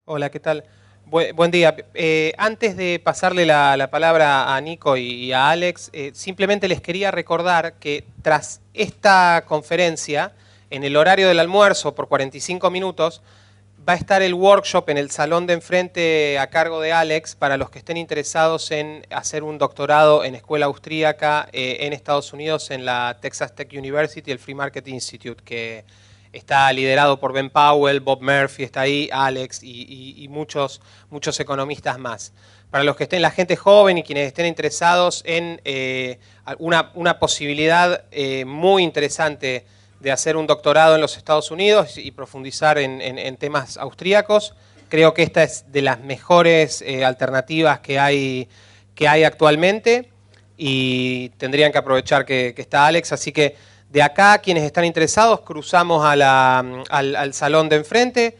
Hola, ¿qué tal? Buen día. Antes de pasarle la palabra a Nico y a Alex, simplemente les quería recordar que tras esta conferencia, en el horario del almuerzo, por 45 minutos, va a estar el workshop en el salón de enfrente a cargo de Alex para los que estén interesados en hacer un doctorado en Escuela Austríaca en Estados Unidos en la Texas Tech University, el Free Market Institute, que está liderado por Ben Powell, Bob Murphy está ahí, Alex y muchos economistas más. Para los que estén, la gente joven y quienes estén interesados en una posibilidad muy interesante de hacer un doctorado en los Estados Unidos y profundizar en temas austríacos, creo que esta es de las mejores alternativas que hay actualmente y tendrían que aprovechar que está Alex, así que de acá, quienes están interesados, cruzamos al salón de enfrente.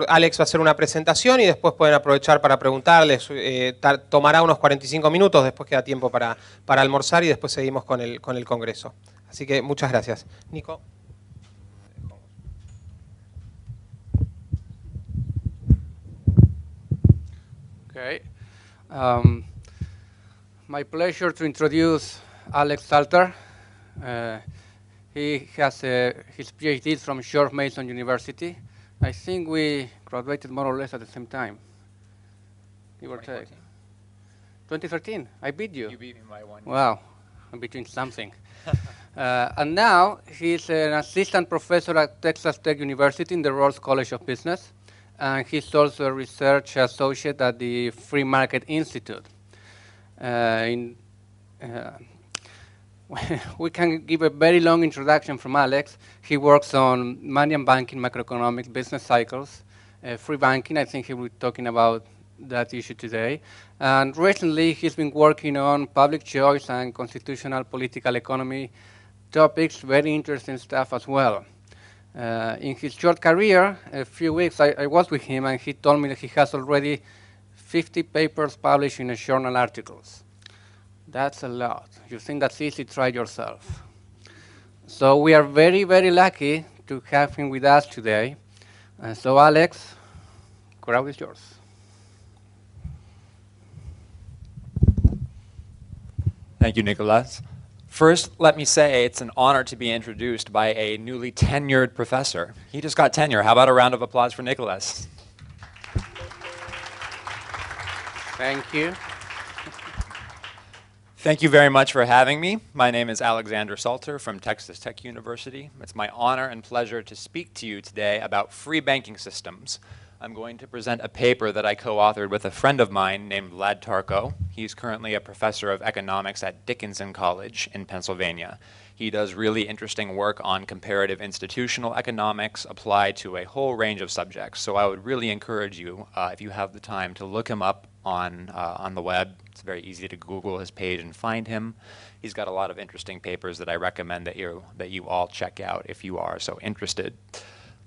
Alex va a hacer una presentación y después pueden aprovechar para preguntarles. Tomará unos 45 minutos, después queda tiempo para almorzar y después seguimos con el Congreso. Así que muchas gracias. Nico. Okay. My pleasure to introduce Alex Salter. He has his PhD from George Mason University. I think we graduated more or less at the same time. Give or take. 2013. I beat you. You beat me by one. Wow. I'm between something. And now he's an assistant professor at Texas Tech University in the Rhodes College of Business. And he's also a research associate at the Free Market Institute. We can give a very long introduction from Alex. He works on money and banking, macroeconomics, business cycles, free banking. I think he will be talking about that issue today. And recently, he's been working on public choice and constitutional political economy topics, very interesting stuff as well. In his short career, a few weeks, I was with him, and he told me that he has already 50 papers published in journal articles. That's a lot. You think that's easy, try yourself. So we are very, very lucky to have him with us today. So Alex, crowd is yours. Thank you, Nicolas. First, let me say it's an honor to be introduced by a newly tenured professor. He just got tenure. How about a round of applause for Nicolas? Thank you. Thank you very much for having me. My name is Alexander Salter from Texas Tech University. It's my honor and pleasure to speak to you today about free banking systems. I'm going to present a paper that I co-authored with a friend of mine named Vlad Tarko. He's currently a professor of economics at Dickinson College in Pennsylvania. He does really interesting work on comparative institutional economics applied to a whole range of subjects. So I would really encourage you, if you have the time, to look him up on the web. It's very easy to Google his page and find him. He's got a lot of interesting papers that I recommend that you all check out if you are so interested.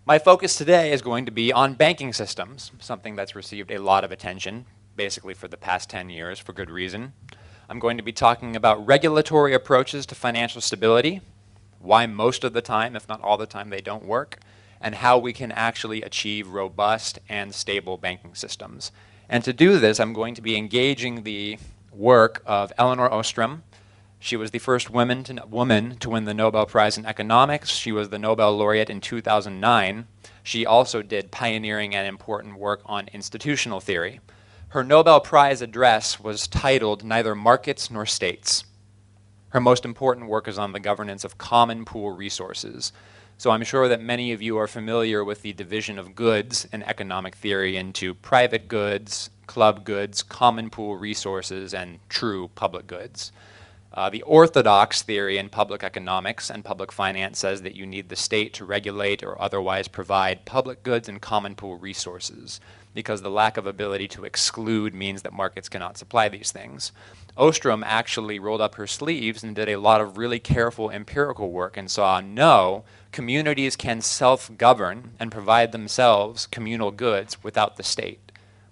My focus today is going to be on banking systems, something that's received a lot of attention, basically for the past 10 years, for good reason. I'm going to be talking about regulatory approaches to financial stability, why most of the time, if not all the time, they don't work, and how we can actually achieve robust and stable banking systems. And to do this, I'm going to be engaging the work of Elinor Ostrom. She was the first woman to win the Nobel Prize in Economics. She was the Nobel laureate in 2009. She also did pioneering and important work on institutional theory. Her Nobel Prize address was titled Neither Markets Nor States. Her most important work is on the governance of common pool resources. So I'm sure that many of you are familiar with the division of goods in economic theory into private goods, club goods, common pool resources, and true public goods. The orthodox theory in public economics and public finance says that you need the state to regulate or otherwise provide public goods and common pool resources, because the lack of ability to exclude means that markets cannot supply these things. Ostrom actually rolled up her sleeves and did a lot of really careful empirical work and saw, no, communities can self-govern and provide themselves communal goods without the state.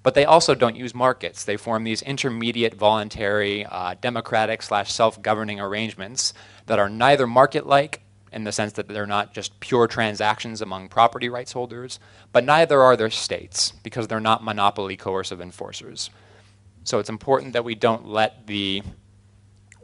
But they also don't use markets. They form these intermediate, voluntary, democratic / self-governing arrangements that are neither market-like in the sense that they're not just pure transactions among property rights holders, but neither are their states, because they're not monopoly coercive enforcers. So it's important that we don't let the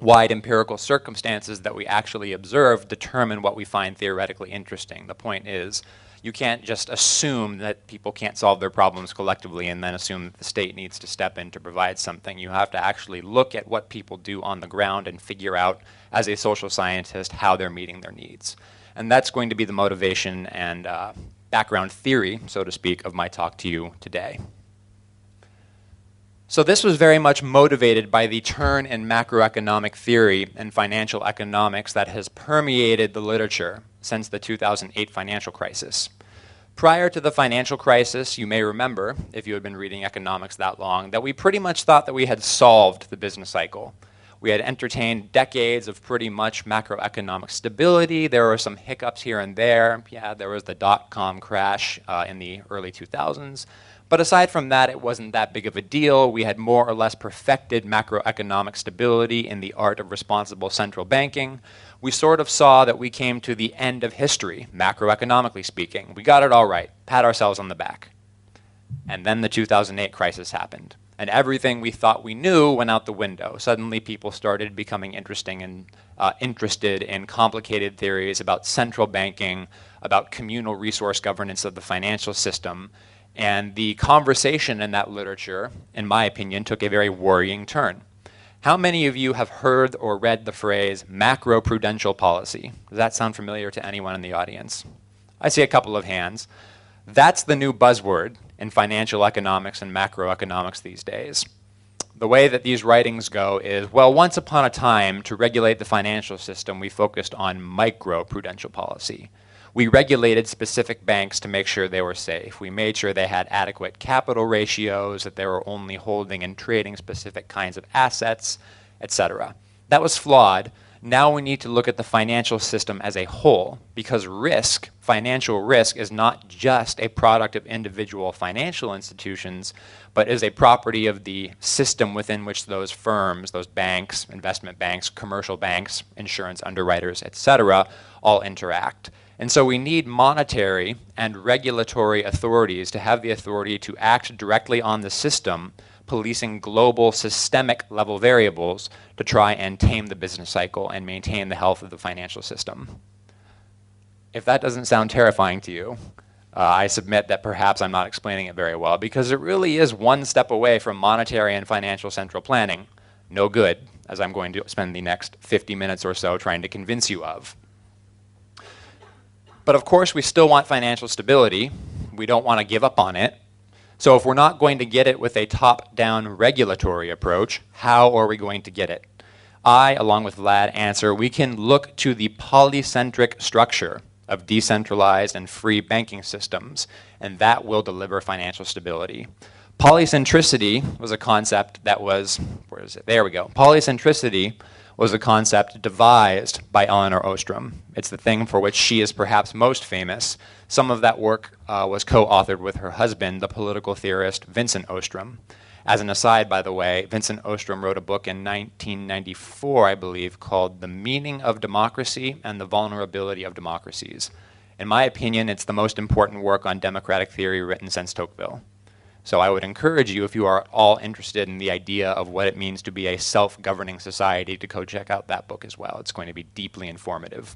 wide empirical circumstances that we actually observe determine what we find theoretically interesting. The point is, you can't just assume that people can't solve their problems collectively and then assume that the state needs to step in to provide something. You have to actually look at what people do on the ground and figure out, as a social scientist, how they're meeting their needs. And that's going to be the motivation and background theory, so to speak, of my talk to you today. So this was very much motivated by the turn in macroeconomic theory and financial economics that has permeated the literature since the 2008 financial crisis. Prior to the financial crisis, you may remember, if you had been reading economics that long, that we pretty much thought that we had solved the business cycle. We had entertained decades of pretty much macroeconomic stability. There were some hiccups here and there. Yeah, there was the dot-com crash in the early 2000s. But aside from that, it wasn't that big of a deal. We had more or less perfected macroeconomic stability in the art of responsible central banking. We sort of saw that we came to the end of history, macroeconomically speaking. We got it all right, pat ourselves on the back. And then the 2008 crisis happened. And everything we thought we knew went out the window. Suddenly people started becoming interested in complicated theories about central banking, about communal resource governance of the financial system. And the conversation in that literature, in my opinion, took a very worrying turn. How many of you have heard or read the phrase macroprudential policy? Does that sound familiar to anyone in the audience? I see a couple of hands. That's the new buzzword in financial economics and macroeconomics these days. The way that these writings go is, well, once upon a time, to regulate the financial system, we focused on microprudential policy. We regulated specific banks to make sure they were safe. We made sure they had adequate capital ratios, that they were only holding and trading specific kinds of assets, etc. That was flawed. Now we need to look at the financial system as a whole, because risk, financial risk, is not just a product of individual financial institutions, but is a property of the system within which those firms, those banks, investment banks, commercial banks, insurance underwriters, etc., all interact. And so we need monetary and regulatory authorities to have the authority to act directly on the system, policing global systemic level variables to try and tame the business cycle and maintain the health of the financial system. If that doesn't sound terrifying to you, I submit that perhaps I'm not explaining it very well, because it really is one step away from monetary and financial central planning. No good, as I'm going to spend the next 50 minutes or so trying to convince you of. But of course, we still want financial stability. We don't want to give up on it. So if we're not going to get it with a top-down regulatory approach, how are we going to get it? I, along with Vlad, answer, we can look to the polycentric structure of decentralized and free banking systems, and that will deliver financial stability. Polycentricity was a concept that was, where is it? There we go. Polycentricity was a concept devised by Elinor Ostrom. It's the thing for which she is perhaps most famous. Some of that work was co-authored with her husband, the political theorist Vincent Ostrom. As an aside, by the way, Vincent Ostrom wrote a book in 1994, I believe, called The Meaning of Democracy and the Vulnerability of Democracies. In my opinion, it's the most important work on democratic theory written since Tocqueville. So I would encourage you, if you are all interested in the idea of what it means to be a self-governing society, to go check out that book as well. It's going to be deeply informative.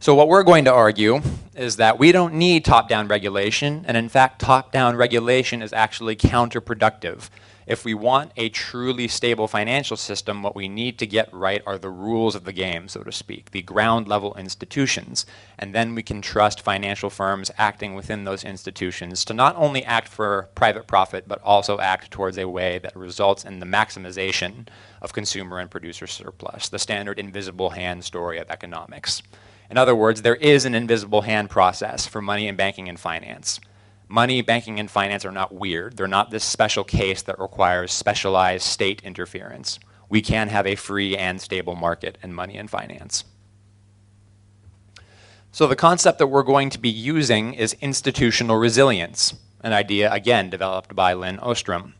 So what we're going to argue is that we don't need top-down regulation, and in fact, top-down regulation is actually counterproductive. If we want a truly stable financial system, what we need to get right are the rules of the game, so to speak, the ground-level institutions. And then we can trust financial firms acting within those institutions to not only act for private profit, but also act towards a way that results in the maximization of consumer and producer surplus, the standard invisible hand story of economics. In other words, there is an invisible hand process for money and banking and finance. Money, banking, and finance are not weird. They're not this special case that requires specialized state interference. We can have a free and stable market in money and finance. So the concept that we're going to be using is institutional resilience, an idea, again, developed by Lynn Ostrom.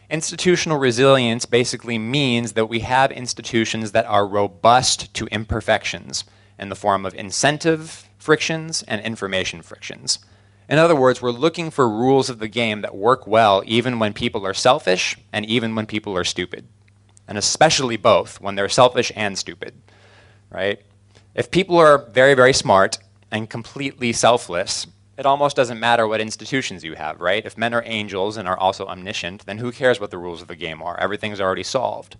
Institutional resilience basically means that we have institutions that are robust to imperfections. in the form of incentive frictions and information frictions. In other words, we're looking for rules of the game that work well even when people are selfish and even when people are stupid. And especially both, when they're selfish and stupid, right? If people are very, very smart and completely selfless, it almost doesn't matter what institutions you have, right? If men are angels and are also omniscient, then who cares what the rules of the game are? Everything's already solved.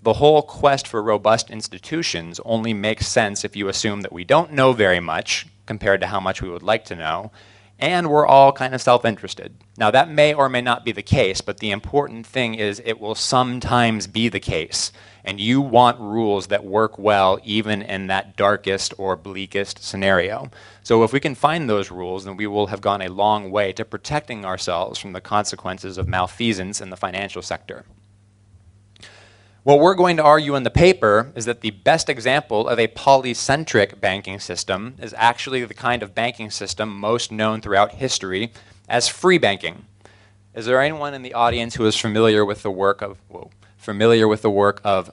The whole quest for robust institutions only makes sense if you assume that we don't know very much compared to how much we would like to know, and we're all kind of self-interested. Now, that may or may not be the case, but the important thing is it will sometimes be the case. And you want rules that work well even in that darkest or bleakest scenario. So if we can find those rules, then we will have gone a long way to protecting ourselves from the consequences of malfeasance in the financial sector. What we're going to argue in the paper is that the best example of a polycentric banking system is actually the kind of banking system most known throughout history as free banking. Is there anyone in the audience who is familiar with the work of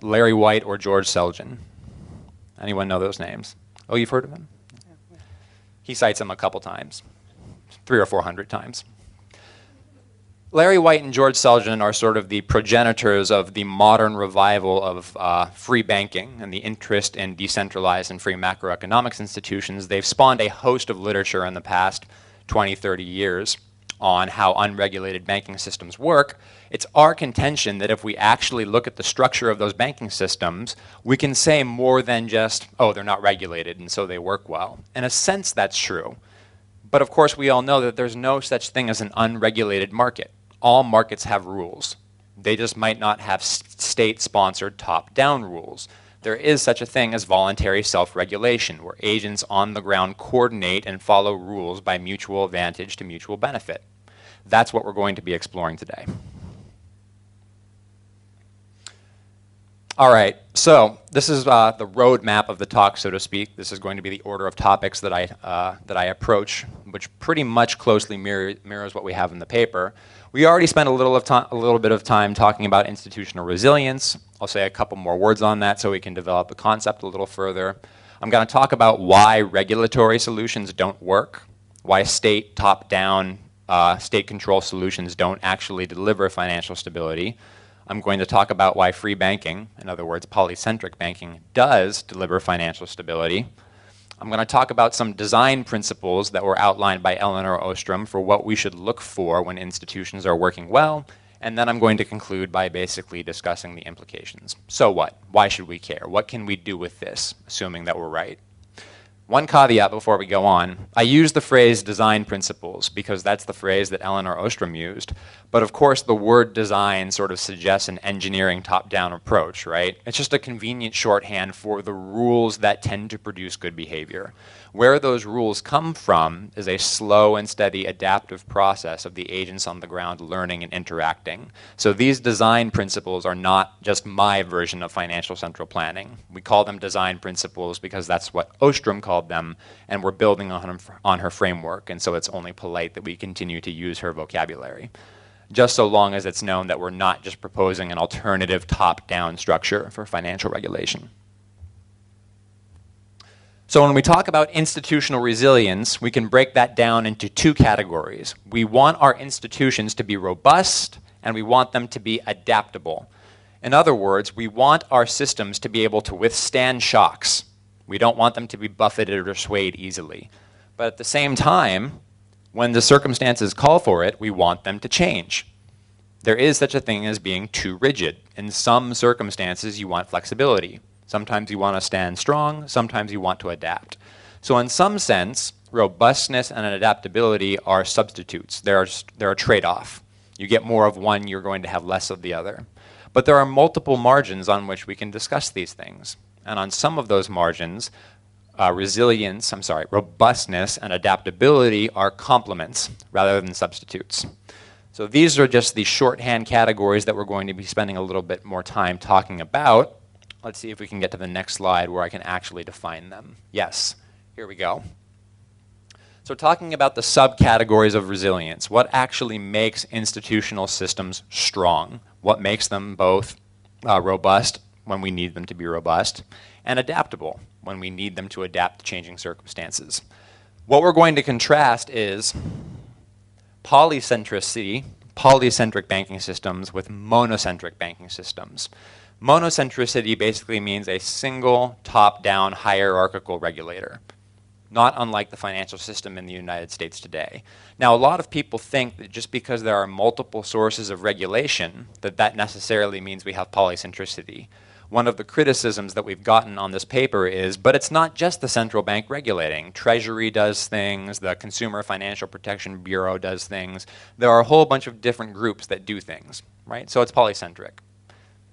Larry White or George Selgin? Anyone know those names? Oh, you've heard of them? He cites them a couple times, 300 or 400 times. Larry White and George Selgin are sort of the progenitors of the modern revival of free banking and the interest in decentralized and free macroeconomics institutions. They've spawned a host of literature in the past 20, 30 years on how unregulated banking systems work. It's our contention that if we actually look at the structure of those banking systems, we can say more than just, oh, they're not regulated and so they work well. In a sense, that's true. But of course, we all know that there's no such thing as an unregulated market. All markets have rules. They just might not have state-sponsored top-down rules. There is such a thing as voluntary self-regulation, where agents on the ground coordinate and follow rules by mutual advantage to mutual benefit. That's what we're going to be exploring today. All right, so this is the roadmap of the talk, so to speak. This is going to be the order of topics that I approach, which pretty much closely mirrors what we have in the paper. We already spent a little bit of time talking about institutional resilience. I'll say a couple more words on that so we can develop the concept a little further. I'm going to talk about why regulatory solutions don't work, why state top-down, state control solutions don't actually deliver financial stability. I'm going to talk about why free banking, in other words, polycentric banking, does deliver financial stability. I'm going to talk about some design principles that were outlined by Elinor Ostrom for what we should look for when institutions are working well, and then I'm going to conclude by basically discussing the implications. So what? Why should we care? What can we do with this, assuming that we're right? One caveat before we go on. I use the phrase design principles because that's the phrase that Elinor Ostrom used. But of course, the word design sort of suggests an engineering top-down approach, right? It's just a convenient shorthand for the rules that tend to produce good behavior. Where those rules come from is a slow and steady adaptive process of the agents on the ground learning and interacting. So these design principles are not just my version of financial central planning. We call them design principles because that's what Ostrom called them, and we're building on her framework, and so it's only polite that we continue to use her vocabulary, just so long as it's known that we're not just proposing an alternative top-down structure for financial regulation. So when we talk about institutional resilience, we can break that down into two categories. We want our institutions to be robust, and we want them to be adaptable. In other words, we want our systems to be able to withstand shocks. We don't want them to be buffeted or swayed easily. But at the same time, when the circumstances call for it, we want them to change. There is such a thing as being too rigid. In some circumstances, you want flexibility. Sometimes you want to stand strong, sometimes you want to adapt. So in some sense, robustness and adaptability are substitutes. They're a trade-off. You get more of one, you're going to have less of the other. But there are multiple margins on which we can discuss these things. And on some of those margins, robustness and adaptability are complements rather than substitutes. So these are just the shorthand categories that we're going to be spending a little bit more time talking about. Let's see if we can get to the next slide where I can actually define them. Yes, here we go. So talking about the subcategories of resilience, what actually makes institutional systems strong? What makes them both robust when we need them to be robust, and adaptable when we need them to adapt to changing circumstances. What we're going to contrast is polycentric banking systems with monocentric banking systems. Monocentricity basically means a single top-down hierarchical regulator, not unlike the financial system in the United States today. Now, a lot of people think that just because there are multiple sources of regulation, that necessarily means we have polycentricity. One of the criticisms that we've gotten on this paper is, but it's not just the central bank regulating. Treasury does things, the Consumer Financial Protection Bureau does things. There are a whole bunch of different groups that do things, right? So it's polycentric.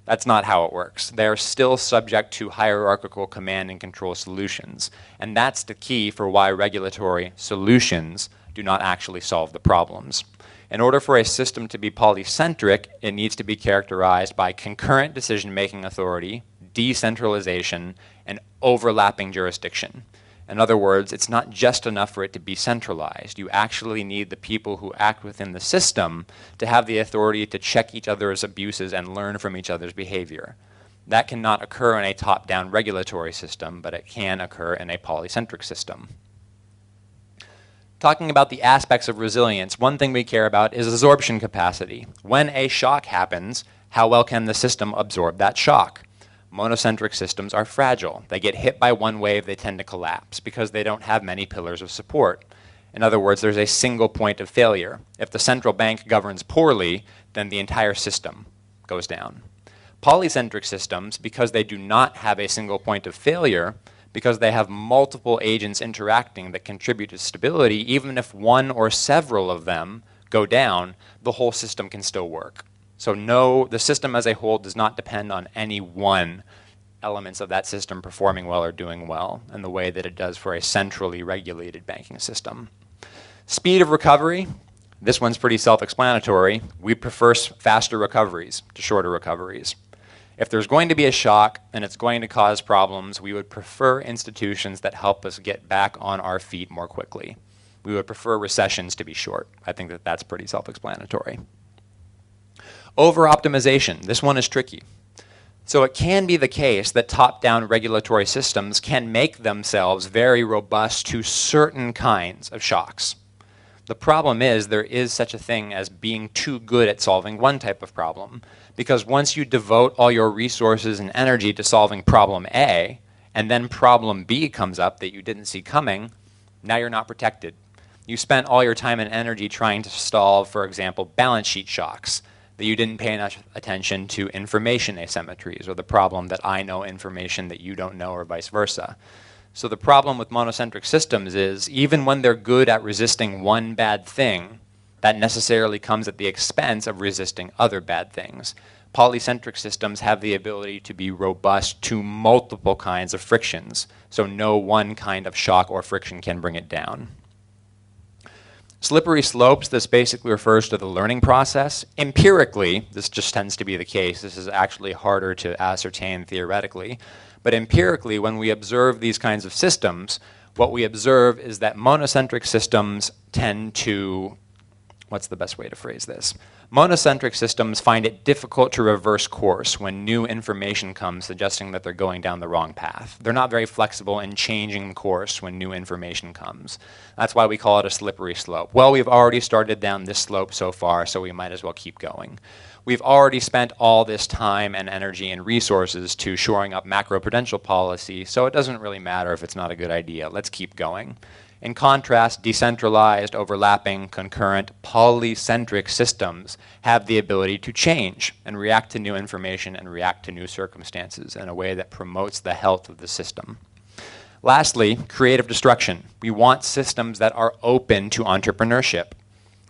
That's not how it works. They're still subject to hierarchical command and control solutions. And that's the key for why regulatory solutions do not actually solve the problems. In order for a system to be polycentric, it needs to be characterized by concurrent decision-making authority, decentralization, and overlapping jurisdiction. In other words, it's not just enough for it to be centralized. You actually need the people who act within the system to have the authority to check each other's abuses and learn from each other's behavior. That cannot occur in a top-down regulatory system, but it can occur in a polycentric system. Talking about the aspects of resilience, one thing we care about is absorption capacity. When a shock happens, how well can the system absorb that shock? Monocentric systems are fragile. They get hit by one wave, they tend to collapse because they don't have many pillars of support. In other words, there's a single point of failure. If the central bank governs poorly, then the entire system goes down. Polycentric systems, because they do not have a single point of failure, because they have multiple agents interacting that contribute to stability, even if one or several of them go down, the whole system can still work. So no, the system as a whole does not depend on any one elements of that system performing well or doing well in the way that it does for a centrally regulated banking system. Speed of recovery, this one's pretty self-explanatory. We prefer faster recoveries to shorter recoveries. If there's going to be a shock and it's going to cause problems, we would prefer institutions that help us get back on our feet more quickly. We would prefer recessions to be short. I think that that's pretty self-explanatory. Over-optimization. This one is tricky. So it can be the case that top-down regulatory systems can make themselves very robust to certain kinds of shocks. The problem is there is such a thing as being too good at solving one type of problem, because once you devote all your resources and energy to solving problem A, and then problem B comes up that you didn't see coming, now you're not protected. You spent all your time and energy trying to solve, for example, balance sheet shocks, that you didn't pay enough attention to information asymmetries, or the problem that I know information that you don't know, or vice versa. So the problem with monocentric systems is, even when they're good at resisting one bad thing, that necessarily comes at the expense of resisting other bad things. Polycentric systems have the ability to be robust to multiple kinds of frictions, so no one kind of shock or friction can bring it down. Slippery slopes, this basically refers to the learning process. Empirically, this just tends to be the case. This is actually harder to ascertain theoretically. But empirically, when we observe these kinds of systems, what we observe is that monocentric systems tend to, what's the best way to phrase this? Monocentric systems find it difficult to reverse course when new information comes suggesting that they're going down the wrong path. They're not very flexible in changing course when new information comes. That's why we call it a slippery slope. Well, we've already started down this slope so far, so we might as well keep going. We've already spent all this time and energy and resources to shoring up macroprudential policy, so it doesn't really matter if it's not a good idea. Let's keep going. In contrast, decentralized, overlapping, concurrent, polycentric systems have the ability to change and react to new information and react to new circumstances in a way that promotes the health of the system. Lastly, creative destruction. We want systems that are open to entrepreneurship.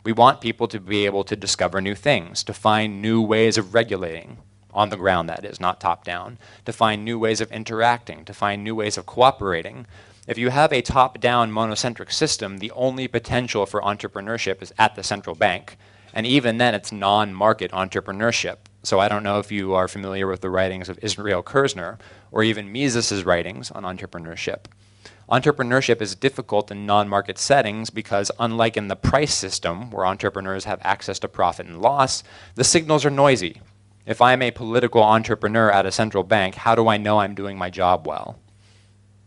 We want people to be able to discover new things, to find new ways of regulating, on the ground that is, not top-down, to find new ways of interacting, to find new ways of cooperating. If you have a top-down monocentric system, the only potential for entrepreneurship is at the central bank. And even then, it's non-market entrepreneurship. So I don't know if you are familiar with the writings of Israel Kirzner, or even Mises's writings on entrepreneurship. Entrepreneurship is difficult in non-market settings because, unlike in the price system, where entrepreneurs have access to profit and loss, the signals are noisy. If I'm a political entrepreneur at a central bank, how do I know I'm doing my job well?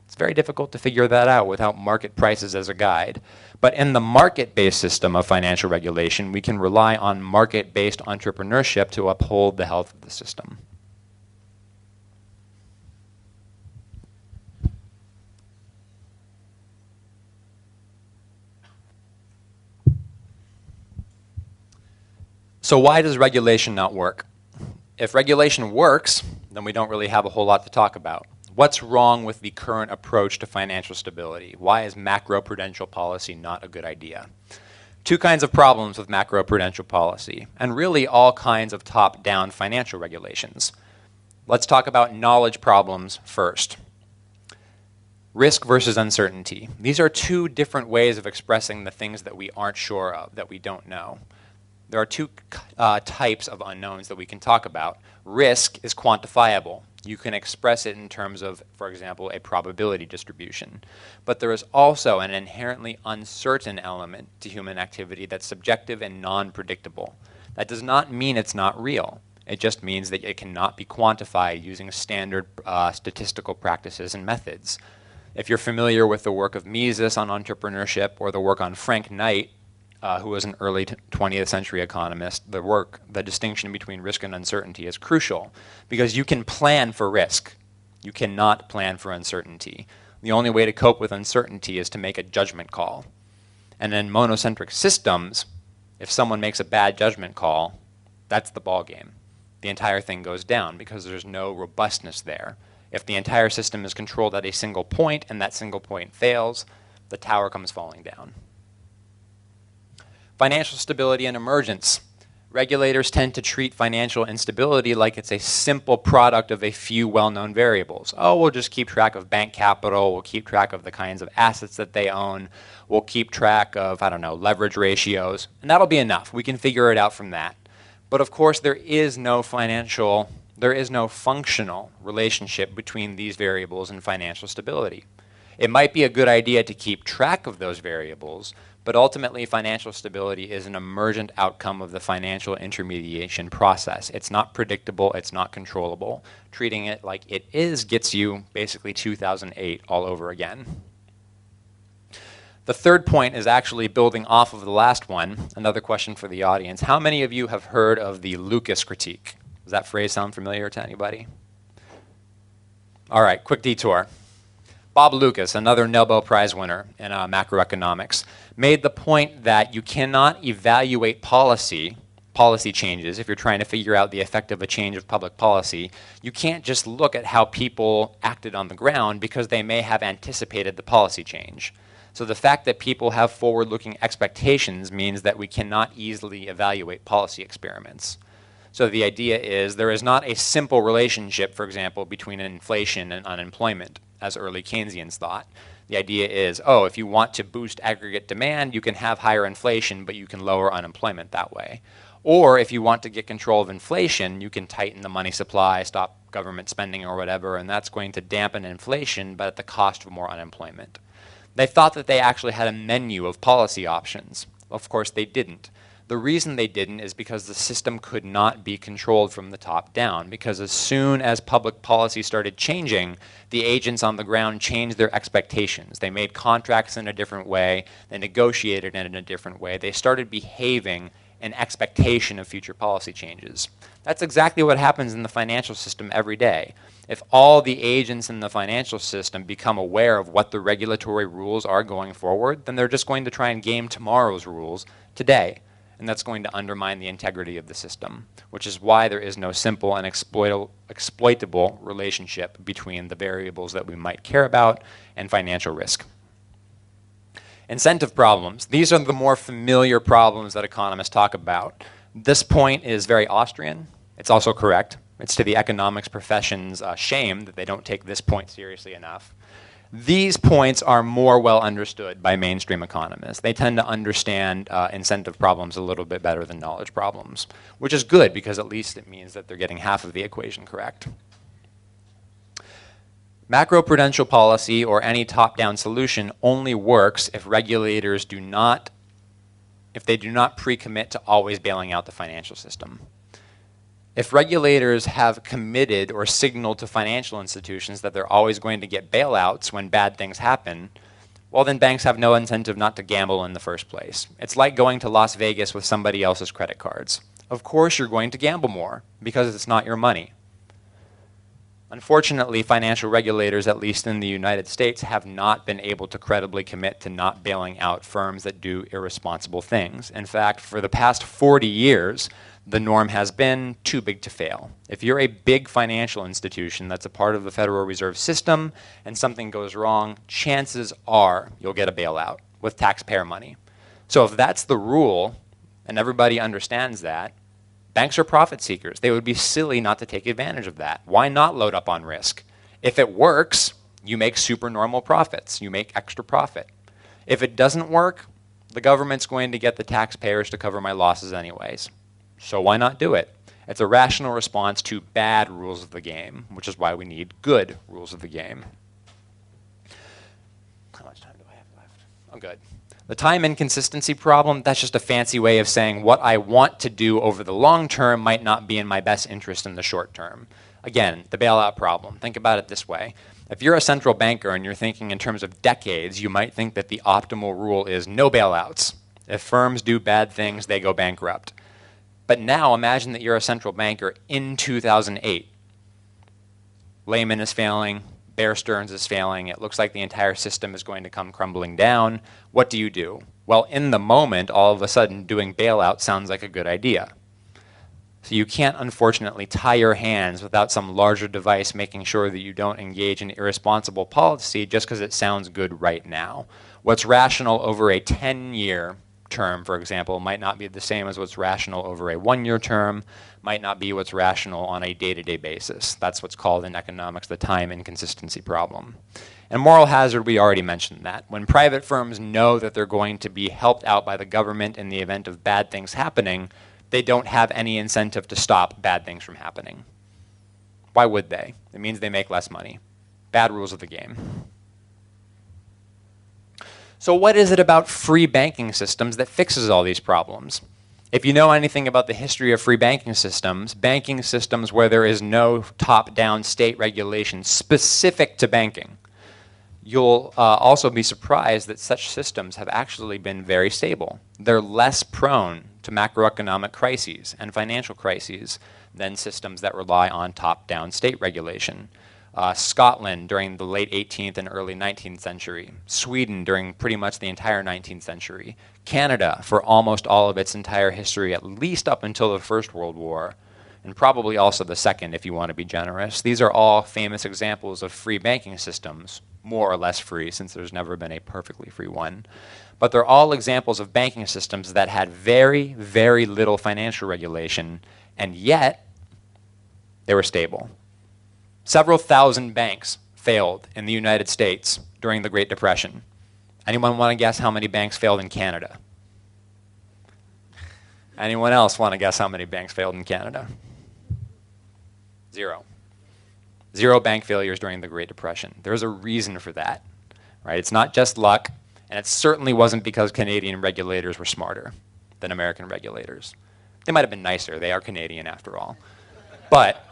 It's very difficult to figure that out without market prices as a guide. But in the market-based system of financial regulation, we can rely on market-based entrepreneurship to uphold the health of the system. So why does regulation not work? If regulation works, then we don't really have a whole lot to talk about. What's wrong with the current approach to financial stability? Why is macroprudential policy not a good idea? Two kinds of problems with macroprudential policy, and really all kinds of top-down financial regulations. Let's talk about knowledge problems first. Risk versus uncertainty. These are two different ways of expressing the things that we aren't sure of, that we don't know. There are two types of unknowns that we can talk about. Risk is quantifiable. You can express it in terms of, for example, a probability distribution. But there is also an inherently uncertain element to human activity that's subjective and non-predictable. That does not mean it's not real. It just means that it cannot be quantified using standard statistical practices and methods. If you're familiar with the work of Mises on entrepreneurship or the work on Frank Knight, who was an early 20th century economist, the distinction between risk and uncertainty is crucial because you can plan for risk. You cannot plan for uncertainty. The only way to cope with uncertainty is to make a judgment call. And in monocentric systems, if someone makes a bad judgment call, that's the ball game. The entire thing goes down because there's no robustness there. If the entire system is controlled at a single point and that single point fails, the tower comes falling down. Financial stability and emergence. Regulators tend to treat financial instability like it's a simple product of a few well-known variables. Oh, we'll just keep track of bank capital, we'll keep track of the kinds of assets that they own, we'll keep track of, I don't know, leverage ratios, and that'll be enough. We can figure it out from that. But of course, there is no functional relationship between these variables and financial stability. It might be a good idea to keep track of those variables, but ultimately financial stability is an emergent outcome of the financial intermediation process. It's not predictable, it's not controllable. Treating it like it is gets you basically 2008 all over again. The third point is actually building off of the last one. Another question for the audience. How many of you have heard of the Lucas critique? Does that phrase sound familiar to anybody? All right, quick detour. Bob Lucas, another Nobel Prize winner in macroeconomics, made the point that you cannot evaluate policy changes if you're trying to figure out the effect of a change of public policy. You can't just look at how people acted on the ground because they may have anticipated the policy change. So the fact that people have forward-looking expectations means that we cannot easily evaluate policy experiments. So the idea is there is not a simple relationship, for example, between inflation and unemployment, as early Keynesians thought. The idea is, oh, if you want to boost aggregate demand, you can have higher inflation, but you can lower unemployment that way. Or if you want to get control of inflation, you can tighten the money supply, stop government spending or whatever, and that's going to dampen inflation, but at the cost of more unemployment. They thought that they actually had a menu of policy options. Of course, they didn't. The reason they didn't is because the system could not be controlled from the top down, because as soon as public policy started changing, the agents on the ground changed their expectations. They made contracts in a different way, they negotiated in a different way, they started behaving in expectation of future policy changes. That's exactly what happens in the financial system every day. If all the agents in the financial system become aware of what the regulatory rules are going forward, then they're just going to try and game tomorrow's rules today. And that's going to undermine the integrity of the system, which is why there is no simple and exploitable relationship between the variables that we might care about and financial risk. Incentive problems. These are the more familiar problems that economists talk about. This point is very Austrian. It's also correct. It's to the economics profession's shame that they don't take this point seriously enough. These points are more well understood by mainstream economists. They tend to understand incentive problems a little bit better than knowledge problems, which is good because at least it means that they're getting half of the equation correct. Macroprudential policy or any top-down solution only works if regulators do not pre-commit to always bailing out the financial system. If regulators have committed or signaled to financial institutions that they're always going to get bailouts when bad things happen, well, then banks have no incentive not to gamble in the first place. It's like going to Las Vegas with somebody else's credit cards. Of course you're going to gamble more because it's not your money. Unfortunately, financial regulators, at least in the United States, have not been able to credibly commit to not bailing out firms that do irresponsible things. In fact, for the past 40 years, the norm has been too big to fail. If you're a big financial institution that's a part of the Federal Reserve System and something goes wrong, chances are you'll get a bailout with taxpayer money. So if that's the rule, and everybody understands that, banks are profit seekers. They would be silly not to take advantage of that. Why not load up on risk? If it works, you make supernormal profits. You make extra profit. If it doesn't work, the government's going to get the taxpayers to cover my losses anyways. So why not do it? It's a rational response to bad rules of the game, which is why we need good rules of the game. How much time do I have left? I'm good. The time inconsistency problem, that's just a fancy way of saying what I want to do over the long term might not be in my best interest in the short term. Again, the bailout problem. Think about it this way. If you're a central banker and you're thinking in terms of decades, you might think that the optimal rule is no bailouts. If firms do bad things, they go bankrupt. But now imagine that you're a central banker in 2008. Lehman is failing. Bear Stearns is failing. It looks like the entire system is going to come crumbling down. What do? Well, in the moment, all of a sudden, doing bailout sounds like a good idea. So you can't, unfortunately, tie your hands without some larger device making sure that you don't engage in irresponsible policy just because it sounds good right now. What's rational over a 10-year term, for example, might not be the same as what's rational over a 1-year term, might not be what's rational on a day-to-day basis. That's what's called in economics the time inconsistency problem. And moral hazard, we already mentioned that. When private firms know that they're going to be helped out by the government in the event of bad things happening, they don't have any incentive to stop bad things from happening. Why would they? It means they make less money. Bad rules of the game. So what is it about free banking systems that fixes all these problems? If you know anything about the history of free banking systems where there is no top-down state regulation specific to banking, you'll also be surprised that such systems have actually been very stable. They're less prone to macroeconomic crises and financial crises than systems that rely on top-down state regulation. Scotland during the late 18th and early 19th century, Sweden during pretty much the entire 19th century, Canada for almost all of its entire history, at least up until the First World War, and probably also the Second if you want to be generous. These are all famous examples of free banking systems, more or less free since there's never been a perfectly free one. But they're all examples of banking systems that had very, very little financial regulation, and yet they were stable. Several thousand banks failed in the United States during the Great Depression. Anyone want to guess how many banks failed in Canada? Anyone else want to guess how many banks failed in Canada? 0. 0 bank failures during the Great Depression. There's a reason for that, right? It's not just luck, and it certainly wasn't because Canadian regulators were smarter than American regulators. They might have been nicer. They are Canadian after all. But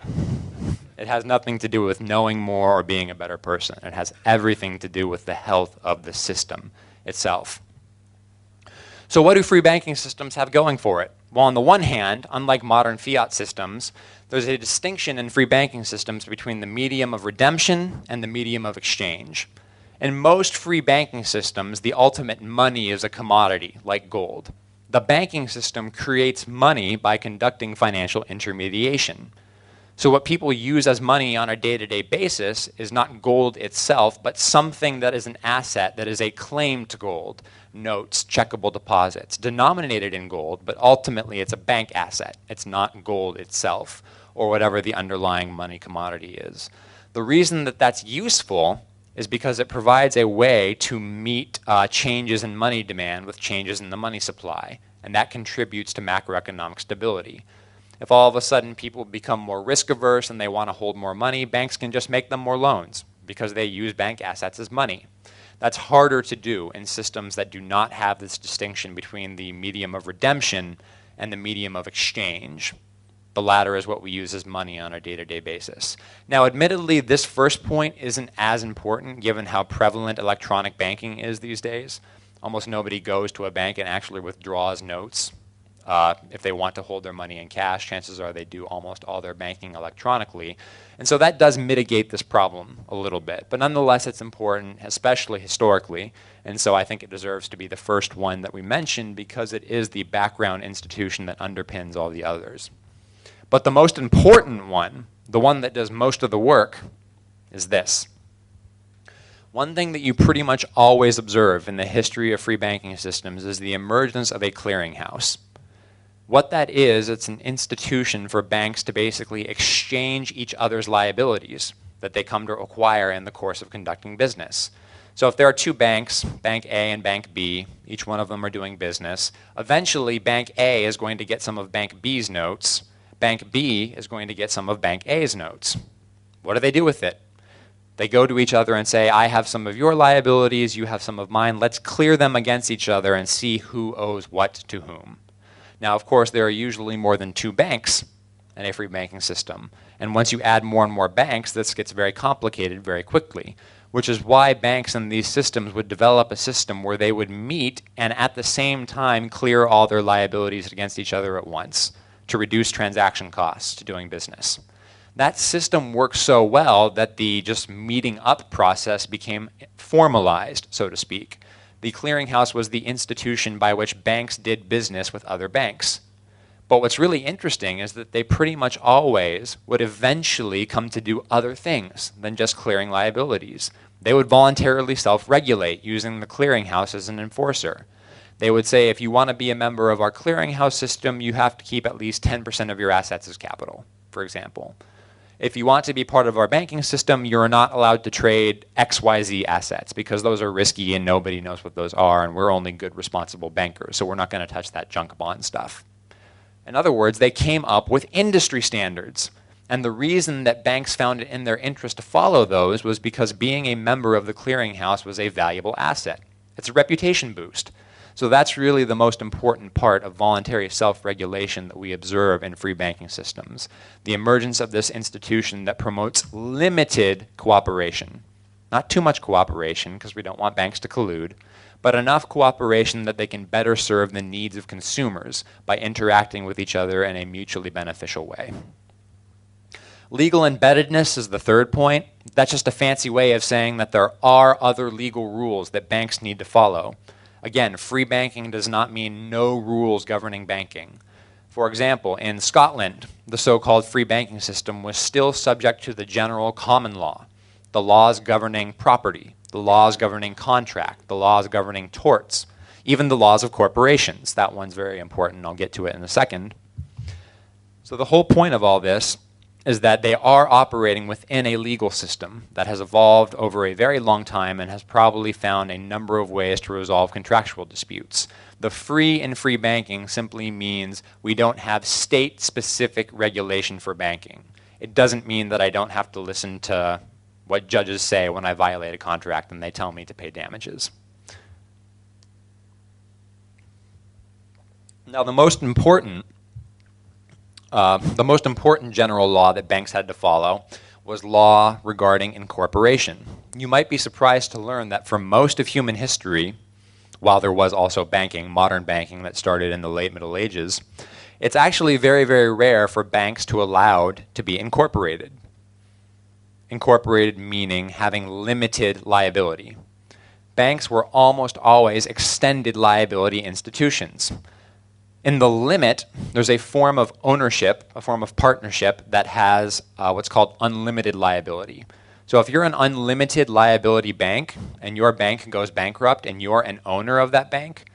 it has nothing to do with knowing more or being a better person. It has everything to do with the health of the system itself. So what do free banking systems have going for it? Well, on the one hand, unlike modern fiat systems, there's a distinction in free banking systems between the medium of redemption and the medium of exchange. In most free banking systems, the ultimate money is a commodity, like gold. The banking system creates money by conducting financial intermediation. So what people use as money on a day-to-day basis is not gold itself, but something that is an asset that is a claim to gold. Notes, checkable deposits, denominated in gold, but ultimately it's a bank asset. It's not gold itself, or whatever the underlying money commodity is. The reason that that's useful is because it provides a way to meet changes in money demand with changes in the money supply, and that contributes to macroeconomic stability. If all of a sudden people become more risk averse and they want to hold more money, banks can just make them more loans because they use bank assets as money. That's harder to do in systems that do not have this distinction between the medium of redemption and the medium of exchange. The latter is what we use as money on a day-to-day basis. Now, admittedly, this first point isn't as important given how prevalent electronic banking is these days. Almost nobody goes to a bank and actually withdraws notes. If they want to hold their money in cash, chances are they do almost all their banking electronically. And so that does mitigate this problem a little bit. But nonetheless, it's important, especially historically. And so I think it deserves to be the first one that we mention because it is the background institution that underpins all the others. But the most important one, the one that does most of the work, is this. One thing that you pretty much always observe in the history of free banking systems is the emergence of a clearinghouse. What that is, it's an institution for banks to basically exchange each other's liabilities that they come to acquire in the course of conducting business. So if there are two banks, Bank A and Bank B, each one of them are doing business, eventually Bank A is going to get some of Bank B's notes, Bank B is going to get some of Bank A's notes. What do they do with it? They go to each other and say, I have some of your liabilities, you have some of mine, let's clear them against each other and see who owes what to whom. Now, of course, there are usually more than two banks in a free banking system. And once you add more and more banks, this gets very complicated very quickly, which is why banks in these systems would develop a system where they would meet and at the same time clear all their liabilities against each other at once to reduce transaction costs to doing business. That system worked so well that the just meeting up process became formalized, so to speak. The clearinghouse was the institution by which banks did business with other banks. But what's really interesting is that they pretty much always would eventually come to do other things than just clearing liabilities. They would voluntarily self-regulate using the clearinghouse as an enforcer. They would say, if you want to be a member of our clearinghouse system, you have to keep at least 10% of your assets as capital, for example. If you want to be part of our banking system, you're not allowed to trade XYZ assets because those are risky and nobody knows what those are and we're only good responsible bankers, so we're not going to touch that junk bond stuff. In other words, they came up with industry standards. And the reason that banks found it in their interest to follow those was because being a member of the clearinghouse was a valuable asset. It's a reputation boost. So that's really the most important part of voluntary self-regulation that we observe in free banking systems. The emergence of this institution that promotes limited cooperation. Not too much cooperation, because we don't want banks to collude, but enough cooperation that they can better serve the needs of consumers by interacting with each other in a mutually beneficial way. Legal embeddedness is the third point. That's just a fancy way of saying that there are other legal rules that banks need to follow. Again, free banking does not mean no rules governing banking. For example, in Scotland, the so-called free banking system was still subject to the general common law, the laws governing property, the laws governing contract, the laws governing torts, even the laws of corporations. That one's very important. I'll get to it in a second. So the whole point of all this is that they are operating within a legal system that has evolved over a very long time and has probably found a number of ways to resolve contractual disputes. The free in free banking simply means we don't have state-specific regulation for banking. It doesn't mean that I don't have to listen to what judges say when I violate a contract and they tell me to pay damages. Now, the most important general law that banks had to follow was law regarding incorporation. You might be surprised to learn that for most of human history, while there was also banking, modern banking that started in the late Middle Ages, it's actually very, very rare for banks to allowed to be incorporated. Incorporated meaning having limited liability. Banks were almost always extended liability institutions. In the limit, there's a form of ownership, a form of partnership that has what's called unlimited liability. So if you're an unlimited liability bank and your bank goes bankrupt and you're an owner of that bank,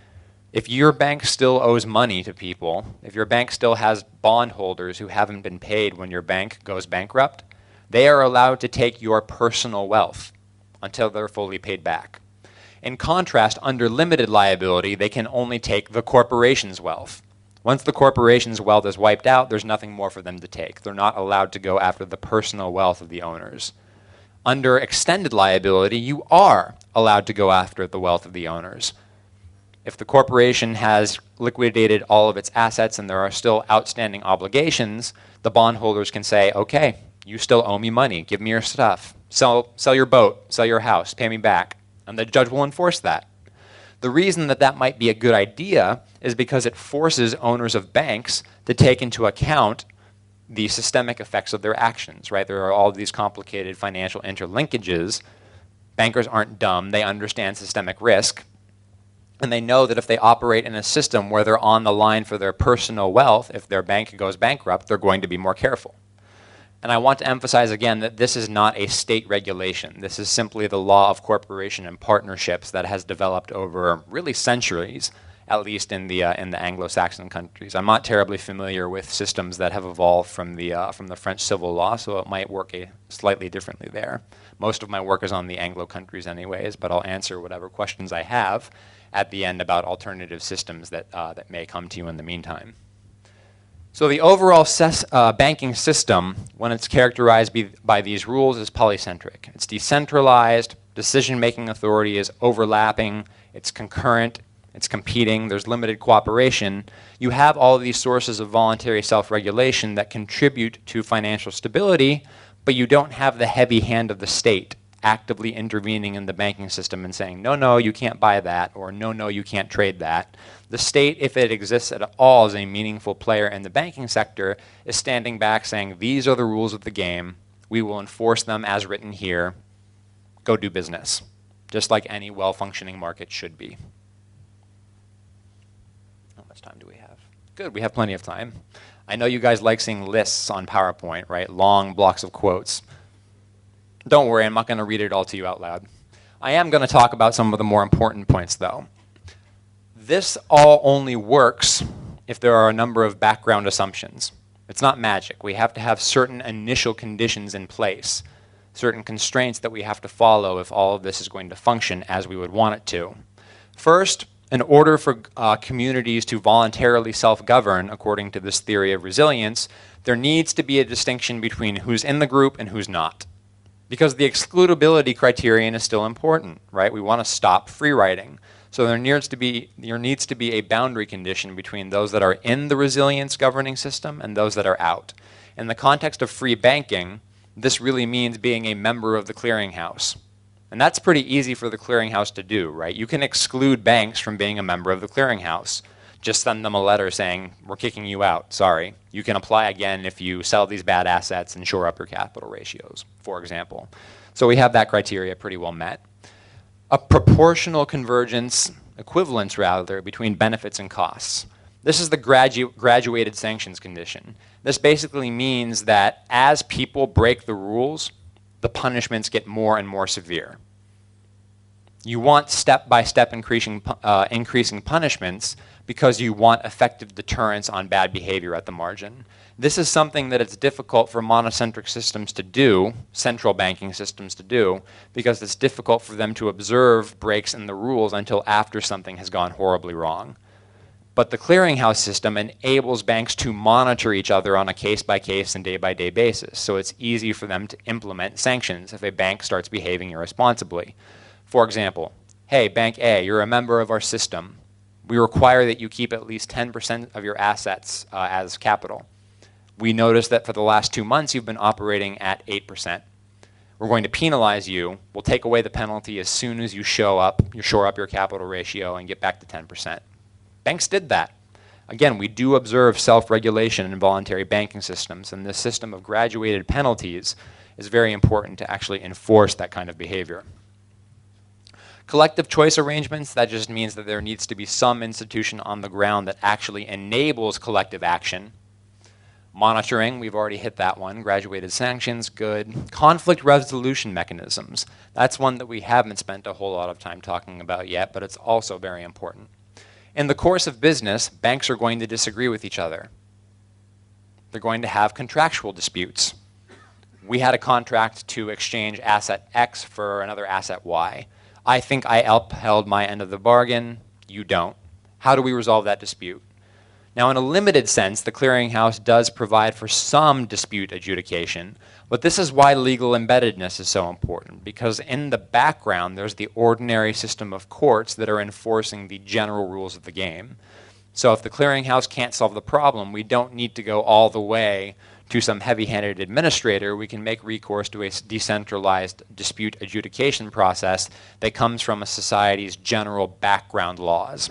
if your bank still owes money to people, if your bank still has bondholders who haven't been paid when your bank goes bankrupt, they are allowed to take your personal wealth until they're fully paid back. In contrast, under limited liability, they can only take the corporation's wealth. Once the corporation's wealth is wiped out, there's nothing more for them to take. They're not allowed to go after the personal wealth of the owners. Under extended liability, you are allowed to go after the wealth of the owners. If the corporation has liquidated all of its assets and there are still outstanding obligations, the bondholders can say, okay, you still owe me money, give me your stuff, sell your boat, sell your house, pay me back, and the judge will enforce that. The reason that that might be a good idea is because it forces owners of banks to take into account the systemic effects of their actions, right? There are all these complicated financial interlinkages. Bankers aren't dumb. They understand systemic risk. And they know that if they operate in a system where they're on the line for their personal wealth, if their bank goes bankrupt, they're going to be more careful. And I want to emphasize again that this is not a state regulation. This is simply the law of corporation and partnerships that has developed over really centuries, at least in the Anglo-Saxon countries. I'm not terribly familiar with systems that have evolved from the French civil law, so it might work slightly differently there. Most of my work is on the Anglo countries anyways, but I'll answer whatever questions I have at the end about alternative systems that may come to you in the meantime. So the overall banking system, when it's characterized by these rules, is polycentric. It's decentralized, decision-making authority is overlapping, it's concurrent, it's competing, there's limited cooperation. You have all of these sources of voluntary self-regulation that contribute to financial stability, but you don't have the heavy hand of the state actively intervening in the banking system and saying, no, no, you can't buy that, or no, no, you can't trade that. The state, if it exists at all as a meaningful player in the banking sector, is standing back saying, these are the rules of the game. We will enforce them as written here. Go do business, just like any well-functioning market should be. How much time do we have? Good, we have plenty of time. I know you guys like seeing lists on PowerPoint, right? Long blocks of quotes. Don't worry, I'm not going to read it all to you out loud. I am going to talk about some of the more important points, though. This all only works if there are a number of background assumptions. It's not magic. We have to have certain initial conditions in place, certain constraints that we have to follow if all of this is going to function as we would want it to. First, in order for communities to voluntarily self-govern according to this theory of resilience, there needs to be a distinction between who's in the group and who's not. Because the excludability criterion is still important, right? We want to stop free riding. So there needs to be a boundary condition between those that are in the resilience governing system and those that are out. In the context of free banking, this really means being a member of the clearinghouse. And that's pretty easy for the clearinghouse to do, right? You can exclude banks from being a member of the clearinghouse. Just send them a letter saying, we're kicking you out, sorry. You can apply again if you sell these bad assets and shore up your capital ratios, for example. So we have that criteria pretty well met. A proportional equivalence rather, between benefits and costs. This is the graduated sanctions condition. This basically means that as people break the rules, the punishments get more and more severe. You want step-by-step increasing punishments because you want effective deterrence on bad behavior at the margin. This is something that it's difficult for monocentric systems to do, central banking systems to do, because it's difficult for them to observe breaks in the rules until after something has gone horribly wrong. But the clearinghouse system enables banks to monitor each other on a case-by-case and day-by-day basis, so it's easy for them to implement sanctions if a bank starts behaving irresponsibly. For example, hey, Bank A, you're a member of our system. We require that you keep at least 10% of your assets as capital. We noticed that for the last 2 months you've been operating at 8%. We're going to penalize you. We'll take away the penalty as soon as you shore up your capital ratio and get back to 10%. Banks did that. Again, we do observe self-regulation in voluntary banking systems, and this system of graduated penalties is very important to actually enforce that kind of behavior. Collective choice arrangements, that just means that there needs to be some institution on the ground that actually enables collective action. Monitoring, we've already hit that one. Graduated sanctions, good. Conflict resolution mechanisms. That's one that we haven't spent a whole lot of time talking about yet, but it's also very important. In the course of business, banks are going to disagree with each other. They're going to have contractual disputes. We had a contract to exchange asset X for another asset Y. I think I upheld my end of the bargain. You don't. How do we resolve that dispute? Now, in a limited sense, the clearinghouse does provide for some dispute adjudication, but this is why legal embeddedness is so important, because in the background, there's the ordinary system of courts that are enforcing the general rules of the game. So if the clearinghouse can't solve the problem, we don't need to go all the way to some heavy-handed administrator. We can make recourse to a decentralized dispute adjudication process that comes from a society's general background laws.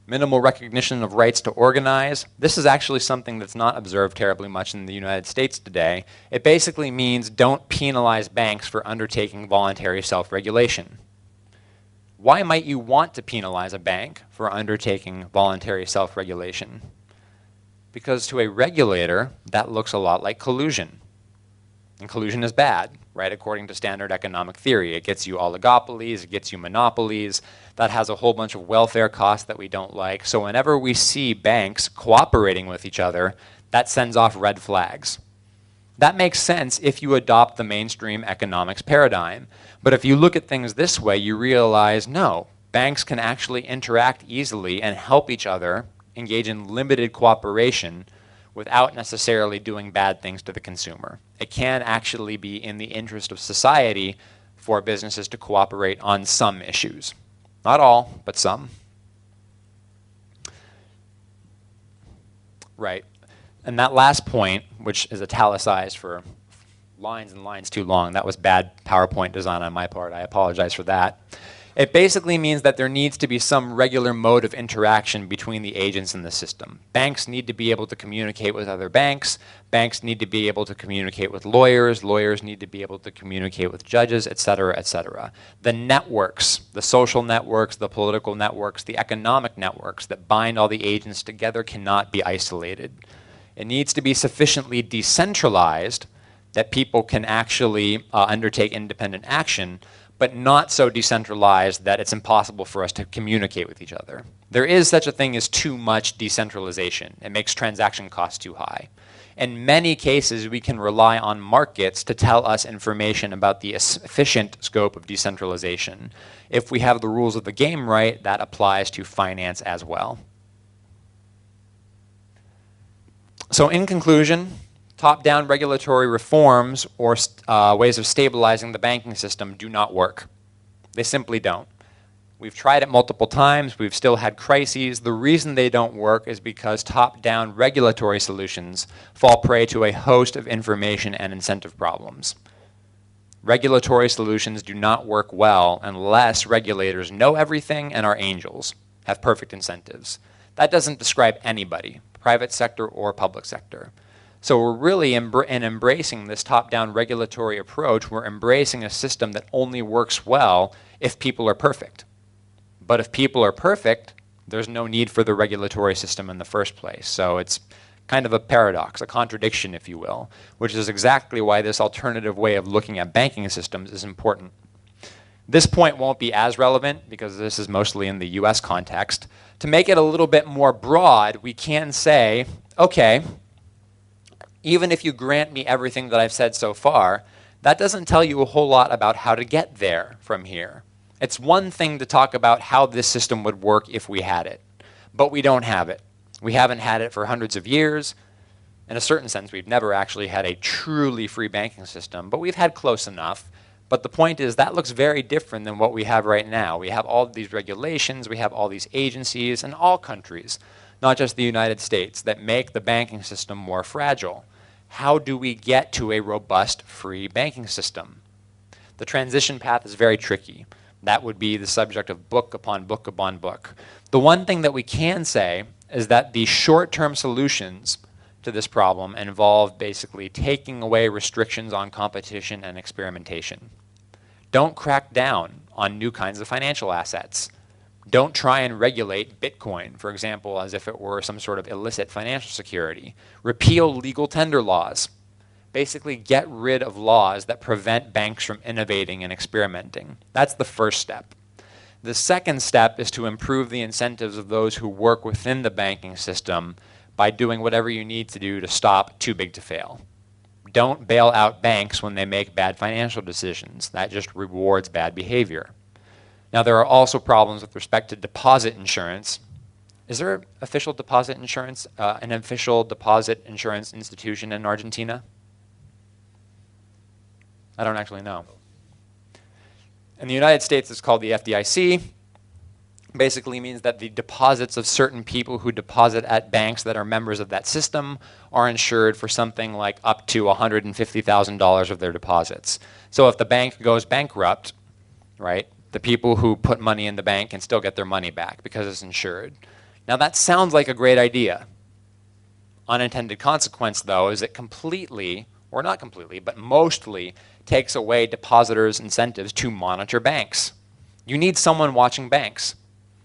Minimal recognition of rights to organize. This is actually something that's not observed terribly much in the United States today. It basically means don't penalize banks for undertaking voluntary self-regulation. Why might you want to penalize a bank for undertaking voluntary self-regulation? Because to a regulator, that looks a lot like collusion. And collusion is bad, right, according to standard economic theory. It gets you oligopolies, it gets you monopolies. That has a whole bunch of welfare costs that we don't like. So whenever we see banks cooperating with each other, that sends off red flags. That makes sense if you adopt the mainstream economics paradigm. But if you look at things this way, you realize, no, banks can actually interact easily and help each other engage in limited cooperation without necessarily doing bad things to the consumer. It can actually be in the interest of society for businesses to cooperate on some issues. Not all, but some. Right. And that last point, which is italicized for lines and lines too long, that was bad PowerPoint design on my part. I apologize for that. It basically means that there needs to be some regular mode of interaction between the agents in the system. Banks need to be able to communicate with other banks. Banks need to be able to communicate with lawyers. Lawyers need to be able to communicate with judges, et cetera, et cetera. The networks, the social networks, the political networks, the economic networks that bind all the agents together cannot be isolated. It needs to be sufficiently decentralized that people can actually undertake independent action, but not so decentralized that it's impossible for us to communicate with each other. There is such a thing as too much decentralization. It makes transaction costs too high. In many cases, we can rely on markets to tell us information about the efficient scope of decentralization. If we have the rules of the game right, that applies to finance as well. So in conclusion, top-down regulatory reforms or ways of stabilizing the banking system do not work. They simply don't. We've tried it multiple times. We've still had crises. The reason they don't work is because top-down regulatory solutions fall prey to a host of information and incentive problems. Regulatory solutions do not work well unless regulators know everything and are angels, have perfect incentives. That doesn't describe anybody, private sector or public sector. So we're really, in embracing this top-down regulatory approach, we're embracing a system that only works well if people are perfect. But if people are perfect, there's no need for the regulatory system in the first place. So it's kind of a paradox, a contradiction, if you will, which is exactly why this alternative way of looking at banking systems is important. This point won't be as relevant because this is mostly in the US context. To make it a little bit more broad, we can say, okay, even if you grant me everything that I've said so far, that doesn't tell you a whole lot about how to get there from here. It's one thing to talk about how this system would work if we had it, but we don't have it. We haven't had it for hundreds of years. In a certain sense, we've never actually had a truly free banking system, but we've had close enough. But the point is that looks very different than what we have right now. We have all these regulations, we have all these agencies in all countries, not just the United States, that make the banking system more fragile. How do we get to a robust, free banking system? The transition path is very tricky. That would be the subject of book upon book upon book. The one thing that we can say is that the short-term solutions to this problem involve basically taking away restrictions on competition and experimentation. Don't crack down on new kinds of financial assets. Don't try and regulate Bitcoin, for example, as if it were some sort of illicit financial security. Repeal legal tender laws. Basically get rid of laws that prevent banks from innovating and experimenting. That's the first step. The second step is to improve the incentives of those who work within the banking system by doing whatever you need to do to stop too big to fail. Don't bail out banks when they make bad financial decisions. That just rewards bad behavior. Now, there are also problems with respect to deposit insurance. Is there official deposit insurance, an official deposit insurance institution in Argentina? I don't actually know. In the United States, it's called the FDIC. Basically means that the deposits of certain people who deposit at banks that are members of that system are insured for something like up to $150,000 of their deposits. So if the bank goes bankrupt, right, the people who put money in the bank can still get their money back because it's insured. Now that sounds like a great idea. Unintended consequence, though, is it completely, or not completely, but mostly takes away depositors' incentives to monitor banks. You need someone watching banks.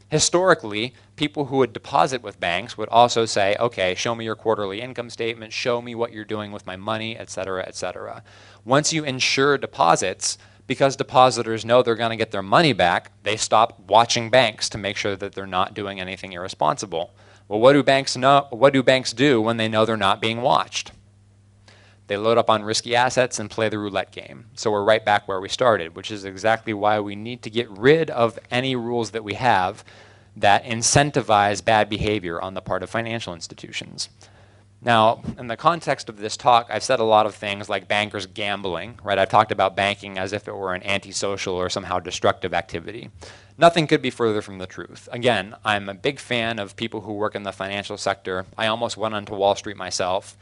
Historically, people who would deposit with banks would also say, okay, show me your quarterly income statement, show me what you're doing with my money, et cetera, et cetera. Once you insure deposits, because depositors know they're going to get their money back, they stop watching banks to make sure that they're not doing anything irresponsible. Well, what do banks know? What do banks do when they know they're not being watched? They load up on risky assets and play the roulette game. So we're right back where we started, which is exactly why we need to get rid of any rules that we have that incentivize bad behavior on the part of financial institutions. Now, in the context of this talk, I've said a lot of things like bankers gambling, right? I've talked about banking as if it were an antisocial or somehow destructive activity. Nothing could be further from the truth. Again, I'm a big fan of people who work in the financial sector. I almost went onto Wall Street myself.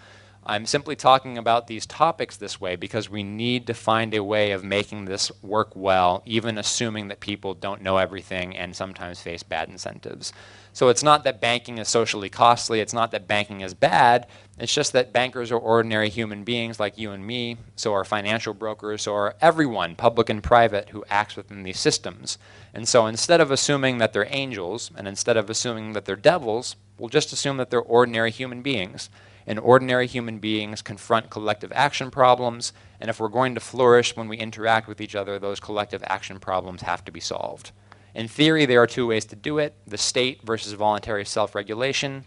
I'm simply talking about these topics this way because we need to find a way of making this work well, even assuming that people don't know everything and sometimes face bad incentives. So it's not that banking is socially costly, it's not that banking is bad, it's just that bankers are ordinary human beings like you and me, so are financial brokers, so are everyone, public and private, who acts within these systems. And so instead of assuming that they're angels, and instead of assuming that they're devils, we'll just assume that they're ordinary human beings. And ordinary human beings confront collective action problems, and if we're going to flourish when we interact with each other, those collective action problems have to be solved. In theory, there are two ways to do it: the state versus voluntary self-regulation.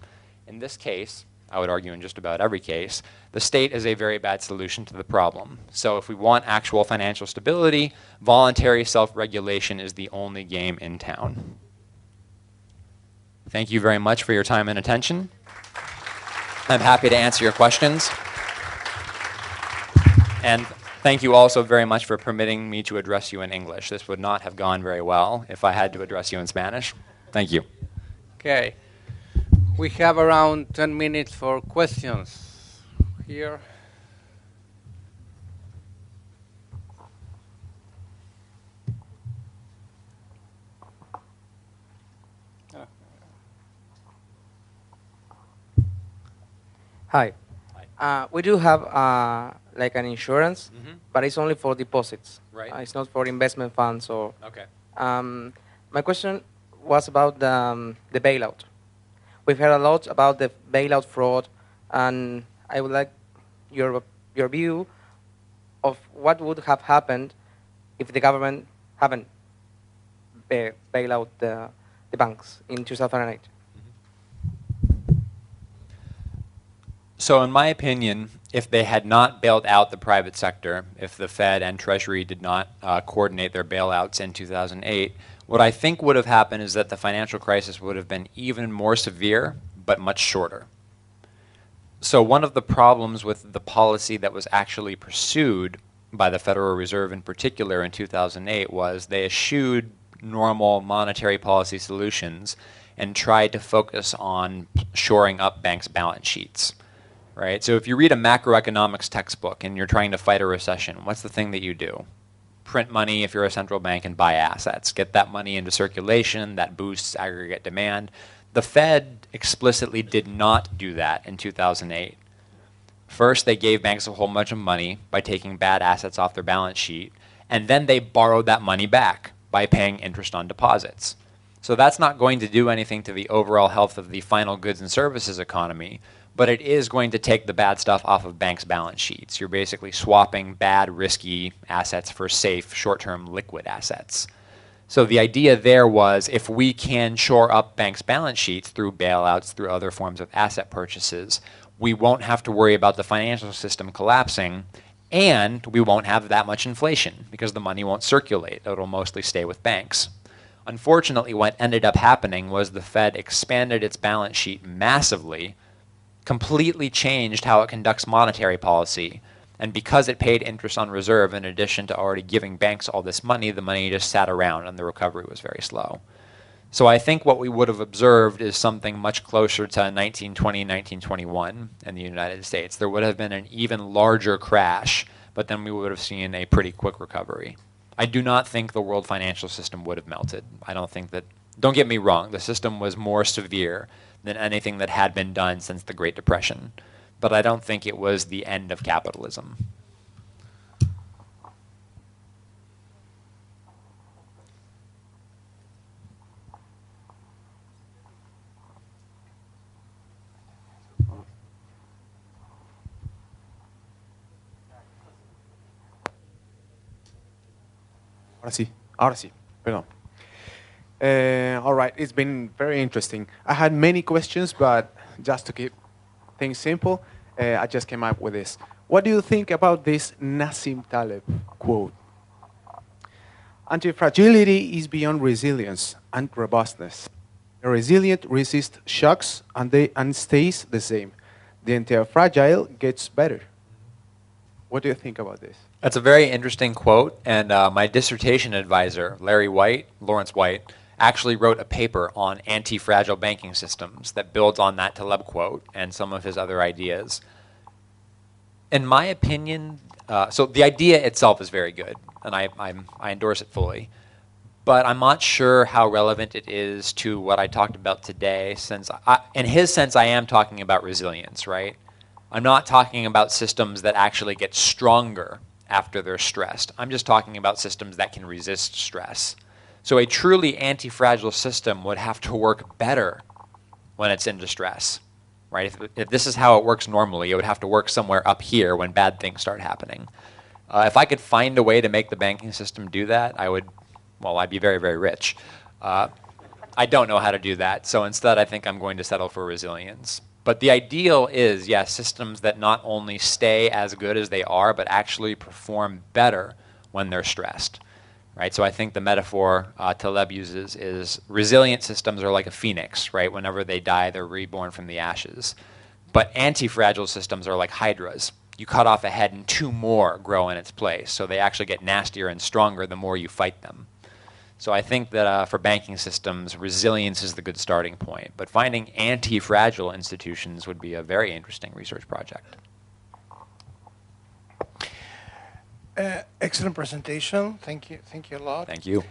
In this case, I would argue in just about every case, the state is a very bad solution to the problem. So if we want actual financial stability, voluntary self-regulation is the only game in town. Thank you very much for your time and attention. I'm happy to answer your questions. And thank you also very much for permitting me to address you in English. This would not have gone very well if I had to address you in Spanish. Thank you. Okay. We have around 10 minutes for questions here. Hi. We do have like an insurance, but it's only for deposits. Right. It's not for investment funds or. Okay. My question was about the bailout. We've heard a lot about the bailout fraud, and I would like your view of what would have happened if the government haven't bailed out the banks in 2008. So in my opinion, if they had not bailed out the private sector, if the Fed and Treasury did not coordinate their bailouts in 2008, what I think would have happened is that the financial crisis would have been even more severe, but much shorter. So one of the problems with the policy that was actually pursued by the Federal Reserve in particular in 2008 was they eschewed normal monetary policy solutions and tried to focus on shoring up banks' balance sheets. Right? So if you read a macroeconomics textbook and you're trying to fight a recession, what's the thing that you do? Print money if you're a central bank and buy assets. Get that money into circulation, that boosts aggregate demand. The Fed explicitly did not do that in 2008. First, they gave banks a whole bunch of money by taking bad assets off their balance sheet, and then they borrowed that money back by paying interest on deposits. So that's not going to do anything to the overall health of the final goods and services economy, but it is going to take the bad stuff off of banks' balance sheets. You're basically swapping bad, risky assets for safe, short-term liquid assets. So the idea there was if we can shore up banks' balance sheets through bailouts, through other forms of asset purchases, we won't have to worry about the financial system collapsing, and we won't have that much inflation because the money won't circulate. It'll mostly stay with banks. Unfortunately, what ended up happening was the Fed expanded its balance sheet massively, completely changed how it conducts monetary policy, and because it paid interest on reserve in addition to already giving banks all this money, the money just sat around and the recovery was very slow. So I think what we would have observed is something much closer to 1920, 1921 in the United States. There would have been an even larger crash, but then we would have seen a pretty quick recovery. I do not think the world financial system would have melted. I don't think that, don't get me wrong, the system was more severe than anything that had been done since the Great Depression. But I don't think it was the end of capitalism. Ahora sí, perdón. All right, it's been very interesting. I had many questions, but just to keep things simple, I just came up with this. What do you think about this Nassim Taleb quote? Anti-fragility is beyond resilience and robustness. The resilient resist shocks and stays the same. The anti-fragile gets better. What do you think about this? That's a very interesting quote, and my dissertation advisor, Lawrence White, actually wrote a paper on anti-fragile banking systems that builds on that Taleb quote and some of his other ideas. In my opinion, so the idea itself is very good, and I endorse it fully. But I'm not sure how relevant it is to what I talked about today, since in his sense I am talking about resilience, right? I'm not talking about systems that actually get stronger after they're stressed. I'm just talking about systems that can resist stress. So a truly anti-fragile system would have to work better when it's in distress, right? If this is how it works normally, it would have to work somewhere up here when bad things start happening. If I could find a way to make the banking system do that, I'd be very, very rich. I don't know how to do that, so instead I think I'm going to settle for resilience. But the ideal is, yes, systems that not only stay as good as they are, but actually perform better when they're stressed. Right? So I think the metaphor Taleb uses is resilient systems are like a phoenix, right? Whenever they die, they're reborn from the ashes. But anti-fragile systems are like hydras. You cut off a head and two more grow in its place. So they actually get nastier and stronger the more you fight them. So I think that for banking systems, resilience is the good starting point. But finding anti-fragile institutions would be a very interesting research project. Excellent presentation. Thank you a lot. Thank you.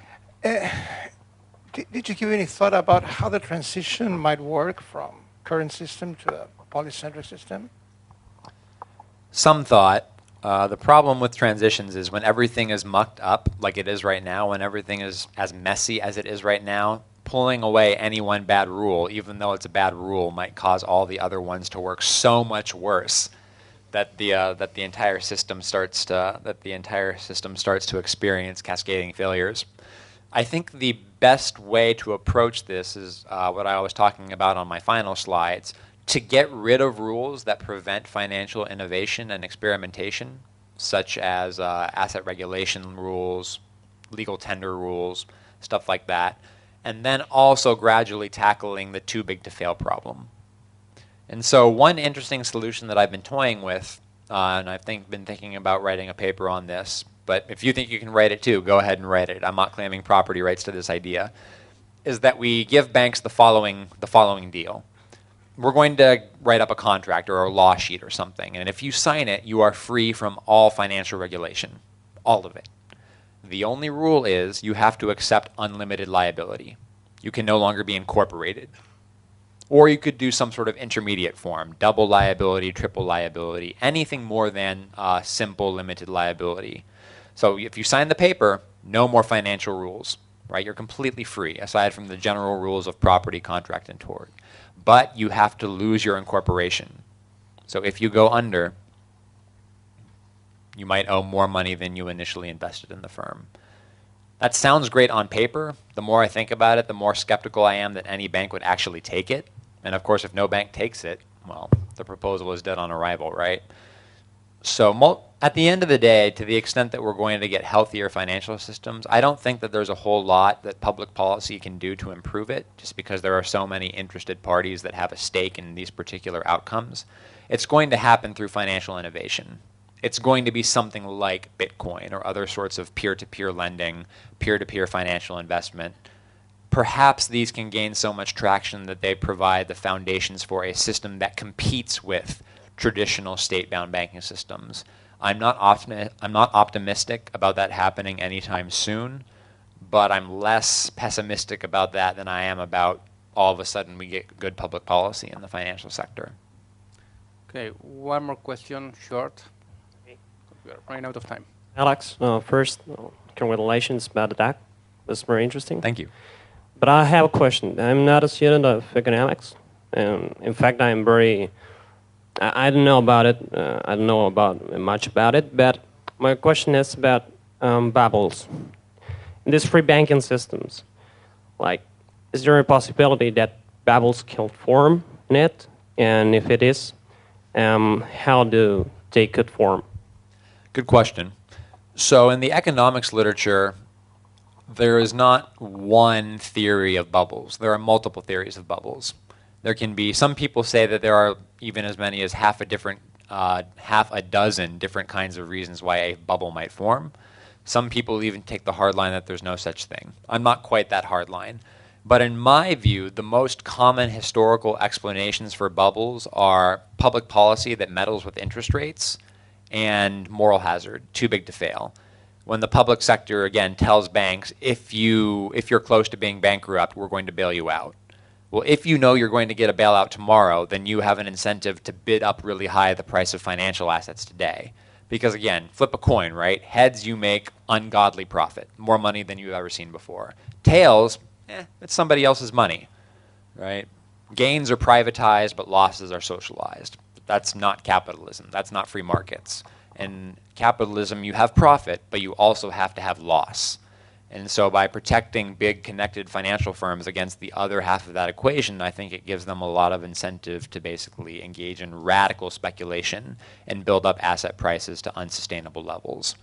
Did you give any thought about how the transition might work from current system to a polycentric system? Some thought. The problem with transitions is when everything is mucked up like it is right now, when everything is as messy as it is right now, pulling away any one bad rule, even though it's a bad rule, might cause all the other ones to work so much worse that the entire system starts to experience cascading failures. I think the best way to approach this is what I was talking about on my final slides. To get rid of rules that prevent financial innovation and experimentation, such as asset regulation rules, legal tender rules, stuff like that, and then also gradually tackling the too big to fail problem. And so one interesting solution that I've been toying with, and I've been thinking about writing a paper on this, but if you think you can write it too, go ahead and write it. I'm not claiming property rights to this idea, is that we give banks the following deal. We're going to write up a contract or a law sheet or something, and if you sign it, you are free from all financial regulation, all of it. The only rule is you have to accept unlimited liability. You can no longer be incorporated. Or you could do some sort of intermediate form, double liability, triple liability, anything more than simple limited liability. So if you sign the paper, no more financial rules, right? You're completely free, aside from the general rules of property, contract, and tort. But you have to lose your incorporation. So if you go under, you might owe more money than you initially invested in the firm. That sounds great on paper. The more I think about it, the more skeptical I am that any bank would actually take it. And of course, if no bank takes it, well, the proposal is dead on arrival, right? So At the end of the day, to the extent that we're going to get healthier financial systems, I don't think that there's a whole lot that public policy can do to improve it, just because there are so many interested parties that have a stake in these particular outcomes. It's going to happen through financial innovation. It's going to be something like Bitcoin or other sorts of peer-to-peer lending, peer-to-peer financial investment. Perhaps these can gain so much traction that they provide the foundations for a system that competes with traditional state-bound banking systems. I'm not optimistic about that happening anytime soon, but I'm less pessimistic about that than I am about all of a sudden we get good public policy in the financial sector. Okay, one more question, short. We are running out of time. Alex, first, congratulations about the talk. That's very interesting. Thank you. But I have a question. I'm not a student of economics. In fact, I don't know about it. I don't know about much about it. But my question is about bubbles. In these free banking systems, like, is there a possibility that bubbles can form in it? And if it is, how do they could form? Good question. So in the economics literature, there is not one theory of bubbles. There are multiple theories of bubbles. There can be, some people say that there are even as many as half a dozen different kinds of reasons why a bubble might form. Some people even take the hard line that there's no such thing. I'm not quite that hard line. But in my view, the most common historical explanations for bubbles are public policy that meddles with interest rates and moral hazard, too big to fail. When the public sector, again, tells banks, if you're close to being bankrupt, we're going to bail you out. Well, if you know you're going to get a bailout tomorrow, then you have an incentive to bid up really high the price of financial assets today. Because again, flip a coin, right? Heads, you make ungodly profit, more money than you've ever seen before. Tails, it's somebody else's money, right? Gains are privatized, but losses are socialized. That's not capitalism. That's not free markets. In capitalism, you have profit, but you also have to have loss. And so by protecting big connected financial firms against the other half of that equation, I think it gives them a lot of incentive to basically engage in radical speculation and build up asset prices to unsustainable levels.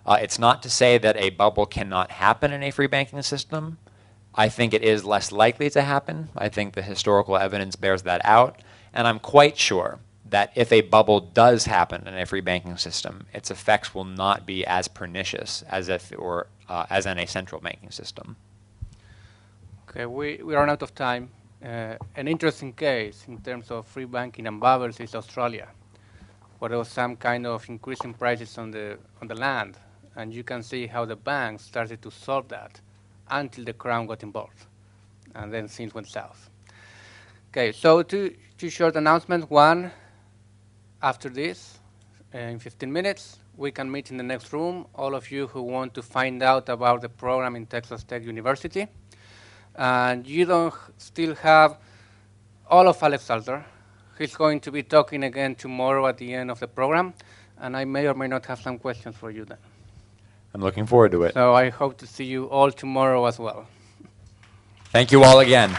It's not to say that a bubble cannot happen in a free banking system. I think it is less likely to happen. I think the historical evidence bears that out. And I'm quite sure that if a bubble does happen in a free banking system, its effects will not be as pernicious as if it were as in a central banking system. Okay, we run out of time. An interesting case in terms of free banking and bubbles is Australia, where there was some kind of increase in prices on the land, and you can see how the banks started to solve that until the Crown got involved, and then things went south. Okay, so two short announcements. One, after this, in 15 minutes, we can meet in the next room, all of you who want to find out about the program in Texas Tech University. And you don't still have all of Alex Salter. He's going to be talking again tomorrow at the end of the program, and I may or may not have some questions for you then. I'm looking forward to it. So I hope to see you all tomorrow as well. Thank you all again.